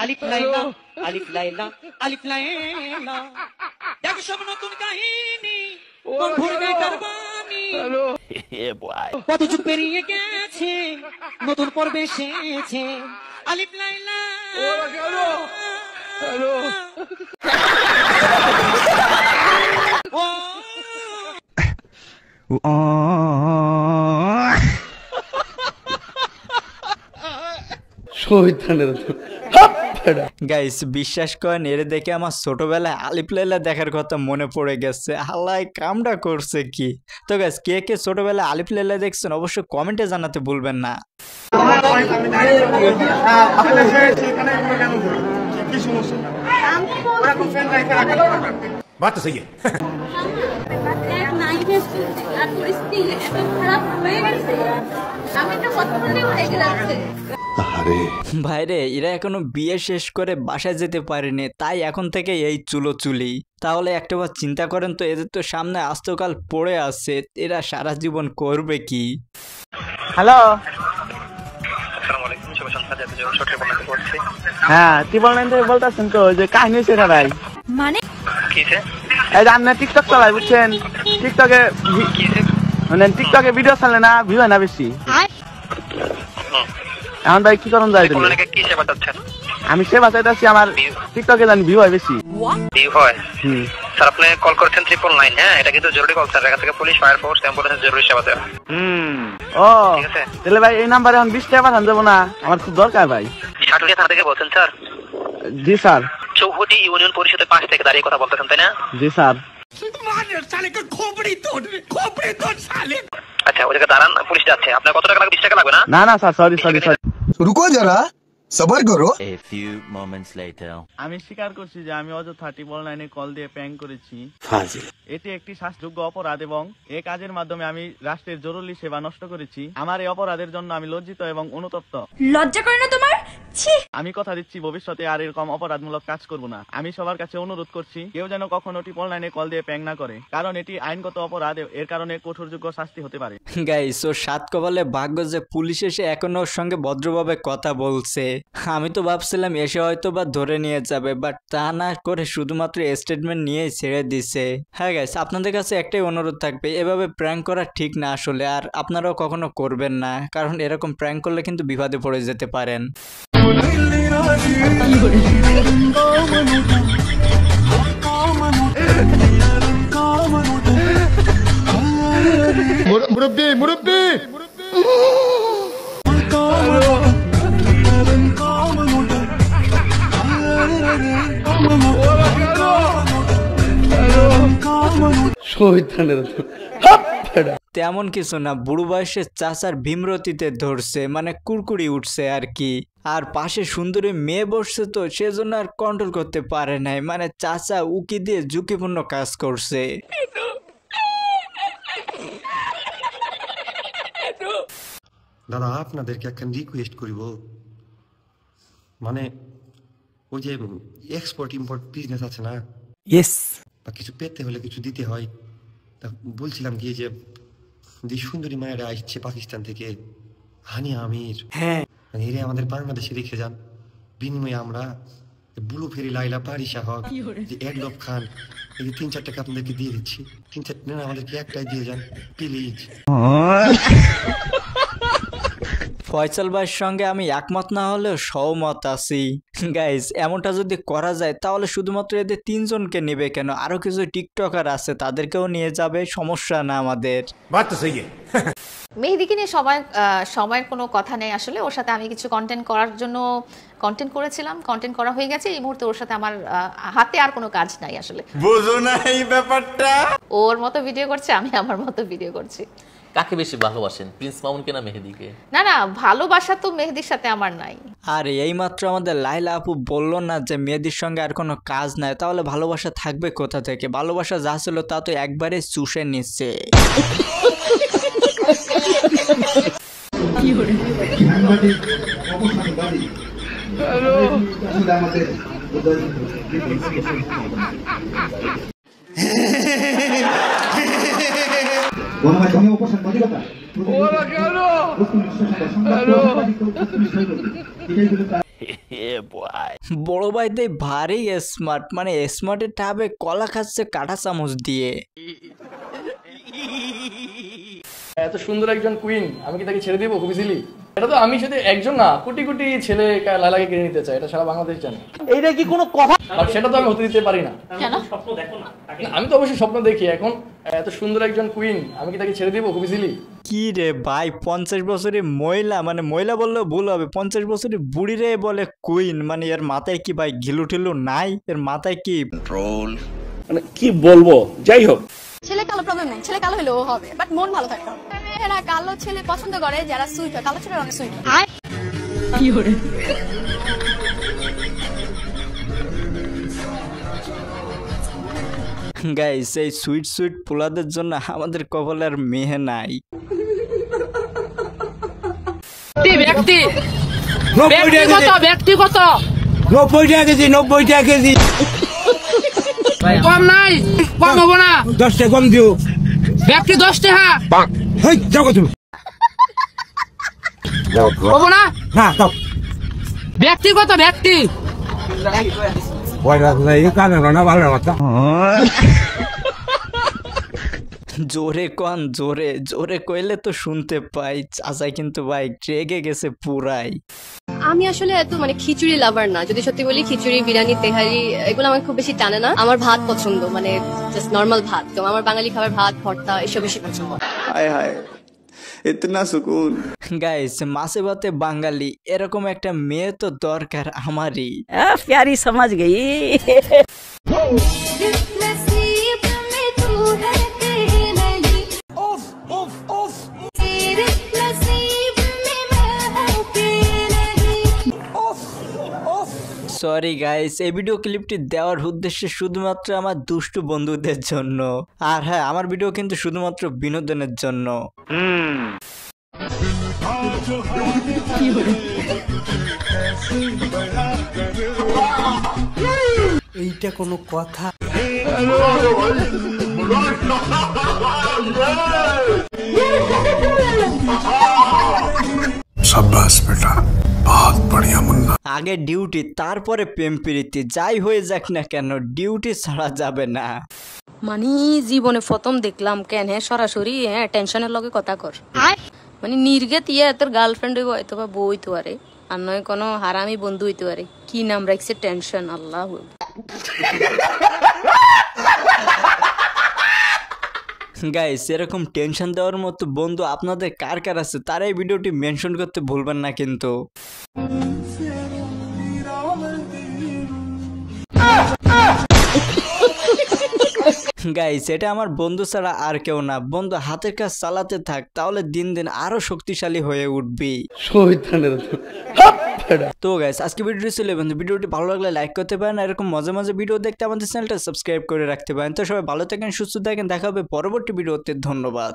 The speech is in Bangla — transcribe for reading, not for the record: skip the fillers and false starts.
আলিফ লাইলা আলিফ লাইলা আলিফ লাইলা দেখো সব নতুন কাহিনী মন ভরবে কারবানি কত যুগ পেরিয়ে গেছে নতুন পর্বে এসেছে আলিফ লাইলা গাইস বিশ্বাস করেন এর দেখে আমার ছোটবেলায় আলিফ লাইলা দেখার কথা মনে পড়ে গেছে। আল্লাহ কামটা করছে কি। তো গাইস কে কে ছোটবেলায় আলিফ লাইলা দেখছেন অবশ্যই কমেন্টে জানাতে ভুলবেন না। बात तो सही है। ভাইরে এরা এখনো বিয়ে শেষ করে বাসায় যেতে পারেনি, তাই এখন থেকে এই চুলোচুলি। তাহলে একটাবার চিন্তা করেন তো, এদের তো সামনে আস্তকাল পড়ে আছে, এরা সারা জীবন করবে কি? হ্যালো, হ্যাঁ ত্রিপল নাইন থেকে বলতেছেন তো, যে কাহিনী সেটা ভাই মানে এই যে আপনি টিকটক চালাই বুঝছেন, টিকটকে মানে টিকটকে ভিডিও চালে না, ভিউ হয় না বেশি। এখন ভাই কি করুন যায়, আমি সেবা চাইতেছি, আমার টিকটকে জানি ভিউ হয় বেশি। ভিউ হয় স্যার, আপনি কল করেছেন 999, হ্যাঁ এটা কিন্তু জরুরি কল স্যার, এখান থেকে পুলিশ ফায়ার ফোর্স অ্যাম্বুলেন্স জরুরি সেবা দেওয়া। ও তাহলে ভাই এই নাম্বারে এখন 20 টাকা পাঠান যাবো না, আমার খুব দরকার ভাই। সাটুলিয়া থানা থেকে বলছেন স্যার? জি স্যার। চৌহটি ইউনিয়ন পরিষদের পাশ থেকে দাঁড়িয়ে কথা বলতেছেন তাই না? জি স্যার। আচ্ছা ওই জায়গায় দাঁড়ান, পুলিশ যাচ্ছে। আপনার কত টাকা লাগবে? 20 টাকা লাগবে না? না না স্যার, সরি সরি সরি। रुको जरा सबर करो। A few moments later. আমি স্বীকার করছি যে আমি অযথা টিপল নাইনে কল দিয়ে প্র্যাঙ্ক করেছি। এটি একটি শাস্তিযোগ্য অপরাধ এবং এই কাজের মাধ্যমে আমি রাষ্ট্রের জরুরি সেবা নষ্ট করেছি। আমার এই অপরাধের জন্য আমি লজ্জিত এবং অনুতপ্ত। লজ্জা করে না তোমার? ছি। আমি কথা দিচ্ছি ভবিষ্যতে আর এরকম অপরাধমূলক কাজ করব না। আমি সবার কাছে অনুরোধ করছি কেউ যেন কখনো টিপল নাইনে কল দিয়ে প্র্যাঙ্ক না করে, কারণ এটি আইনগত অপরাধ, এর কারণে কঠোরযোগ্য শাস্তি হতে পারে। গাইস ও সাত কপালে ভাগ্য যে পুলিশ এসে এখনো ওর সঙ্গে ভদ্রভাবে কথা বলছে। আমি তো ভাবছিলাম এসে হয়তো বা ধরে নিয়ে যাবে, বাট তা না করে শুধুমাত্র স্টেটমেন্ট নিয়েই ছেড়ে দিছে। হ্যাঁ গাইস, আপনাদের কাছে একটাই অনুরোধ থাকবে, এভাবে প্র্যাঙ্ক করা ঠিক না আসলে, আর আপনারাও কখনো করবেন না, কারণ এরকম প্র্যাঙ্ক করলে কিন্তু বিপদে পড়ে যেতে পারেন। मुरब्बी मुरब्बी তেমন কিছু না, বুড়ো বয়সে চাচার ভীমরতিতে ধরছে, মানে কুরকুরি উঠছে আর কি। আর পাশে সুন্দরী মেয়ে বসছে তো সেজন্য আর কন্ট্রোল করতে পারে নাই, মানে চাচা উকি দিয়ে ঝুঁকিপূর্ণ কাজ করছে। দাদা আপনাদেরকে একখান রিকোয়েস্ট করিব, মানে ওই যে এক্সপোর্ট ইম্পোর্ট বিজনেস আছে না, ইয়েস, বা কিছু পেতে হলে কিছু দিতে হয়। তা বলছিলাম কি যে সুন্দরী মায়েরা আসছে পাকিস্তান থেকে, হানি আমির, হ্যাঁ এরা আমাদের বাংলাদেশে রেখে যান, বিনিময়ে আমরা ব্লু ফেরি লাইলা পারিশা হক যে এডলব খান এই 3-4 টাকা আপনাদেরকে দিয়ে দিচ্ছি, 3-4 না আমাদেরকে একটাই দিয়ে যান প্লিজ। ফয়সাল ভাইয়ের সঙ্গে আমি একমত না হলেও সহমত আছি। গাইজ এমনটা যদি করা যায় তাহলে শুধুমাত্র এদের 3 জনকে নেবে কেন, আরো কিছু টিকটকার আছে তাদেরকেও নিয়ে যাবে, সমস্যা না আমাদের। মেহেদিকে নিয়ে সময়ের কোনো কথা নেই আসলে। ওর সাথে আমি কিছু কন্টেন্ট করার জন্য কন্টেন্ট করেছিলাম, কন্টেন্ট করা হয়ে গেছে। এই মুহূর্তে ওর সাথে আমার হাতে আর কোনো কাজ নাই আসলে। বুঝো না এই ব্যাপারটা? ওর মতো ভিডিও করছে, আমি আমার মতো ভিডিও করছি। কাকে বেশি ভালোবাসেন, প্রিন্স মামুনকে না মেহেদিকে? না না, ভালোবাসা তো মেহেদির সাথে আমার নাই। আর এইমাত্র আমাদের লাইলা আপু বলল না যে মেহেদির সঙ্গে আর কোনো কাজ নাই, তাহলে ভালোবাসা থাকবে কোথা থেকে? ভালোবাসা যা ছিল তা তো একবারে চুষে নিচ্ছে। গণমাধ্যমে উপসাংবাদিকতা ওরা কেন বড় ভাই তো ভারী স্মার্ট, মানে স্মার্টের টাবে কলা খাচ্ছে কাঁটা চামচ দিয়ে। এত সুন্দর একজন কুইন, আমি কি তাকে ছেড়ে দেবো খুব ইজিলি? এটা তো আমি শুধু একজন না, কোটি কোটি ছেলে লাইলাকে কিনে নিতে চায়, এটা সারা বাংলাদেশ জানে। এইটা কি কোনো কথা? আর সেটা তো আমি হতে দিতে পারি না। কেন? আমি তো অবশ্যই স্বপ্ন দেখি। এখন এত সুন্দর একজন কুইন, আমি কি তাকে ছেড়ে দেবো খুব ইজিলি? কি রে ভাই, 50 বছরের মহিলা, মানে মহিলা বললেও ভুল হবে, 50 বছরের বুড়ি রে বলে কুইন, মানে এর মাথায় কি ভাই ঘিলু টিলু নাই? এর মাথায় কি কন্ট্রোল, মানে কি বলবো? যাই হোক, ছেলে কালো প্রবলেম নাই, ছেলে কালো হলেও হবে, বাট মন ভালো থাকতে হবে। এরা কালো ছেলে পছন্দ করে যারা সুইট হয়, কালো ছেলে অনেক সুইট হয়। কি করে গাইস, এই সুইট সুইট পোলাদের জন্য আমাদের কপালে আর মেয়ে নাই। ব্যক্তিগত 90 টাকা কেজি, 90 টাকা কেজি, কম নাই, কম হবো না, 10 টাকা কম দিও। ব্যক্তি 10 টাকা, হেই যাও তুমি, হবো না, হ্যাঁ দাও। ব্যক্তিগত ব্যক্তি জোরে কন, জোরে জোরে কইলে তো শুনতে পাই। চাচা কিন্তু ভাই রেগে গেছে পুরাই। আমি আসলে এত মানে খিচুড়ি লাভার না, যদি সত্যি বলি খিচুড়ি, বিরিয়ানি, তেহারি এগুলো আমার খুব বেশি টানে না। আমার ভাত পছন্দ, মানে জাস্ট নর্মাল ভাত। তো আমার বাঙালি খাবার ভাত, ভর্তা এসব বেশি পছন্দ। হায় হায় ইতনা সুকুন। গাইস, মাছে ভাতে বাঙালি এরকম একটা মেয়ে তো দরকার আমারই। প্যারি সমাজ গই। সরি গাইস, এই ভিডিও ক্লিপটি দেওয়ার উদ্দেশ্যে শুধুমাত্র আমার দুষ্টু বন্ধুদের জন্য। আর হ্যাঁ, আমার ভিডিও কিন্তু শুধুমাত্র বিনোদনের জন্য। এইটা কোনো কথা? शाबाश बेटा, बहुत बढ़िया मुन्ना। আগে ডিউটি, তারপরে প্রেম প্রীতি, যাই হয়ে যাক না কেন ডিউটি ছাড়া যাবে না। মানে জীবনে প্রথম দেখলাম কেন হ্যাঁ সরাসরি হ্যাঁ টেনশনের লগে কথা কর, মানে নির্গত ইয়ে তোর গার্লফ্রেন্ড হইব হয়তো বা বউ হইতে পারে, আর নয় কোনো হারামি বন্ধু হইতে পারে। কি নাম রাখছে? টেনশন। আল্লাহ গাইস, এরকম টেনশন দেওয়ার মতো বন্ধু আপনাদের কার কার আছে তারা এই ভিডিওটি মেনশন করতে ভুলবেন না কিন্তু। গাইস, এটা আমার বন্ধু ছাড়া আর কেউ না। বন্ধু হাতের কাজ চালাতে থাক, তাহলে দিন দিন আরো শক্তিশালী হয়ে উঠবি। তো গাইস, আজকে ভিডিওটি ছিল বন্ধু। ভিডিওটি ভালো লাগলে লাইক করতে পারেন, এরকম মজা মজা ভিডিও দেখতে আমাদের চ্যানেলটা সাবস্ক্রাইব করে রাখতে পারেন। তো সবাই ভালো থাকেন, সুস্থ থাকেন, দেখা হবে পরবর্তী ভিডিওতে। ধন্যবাদ।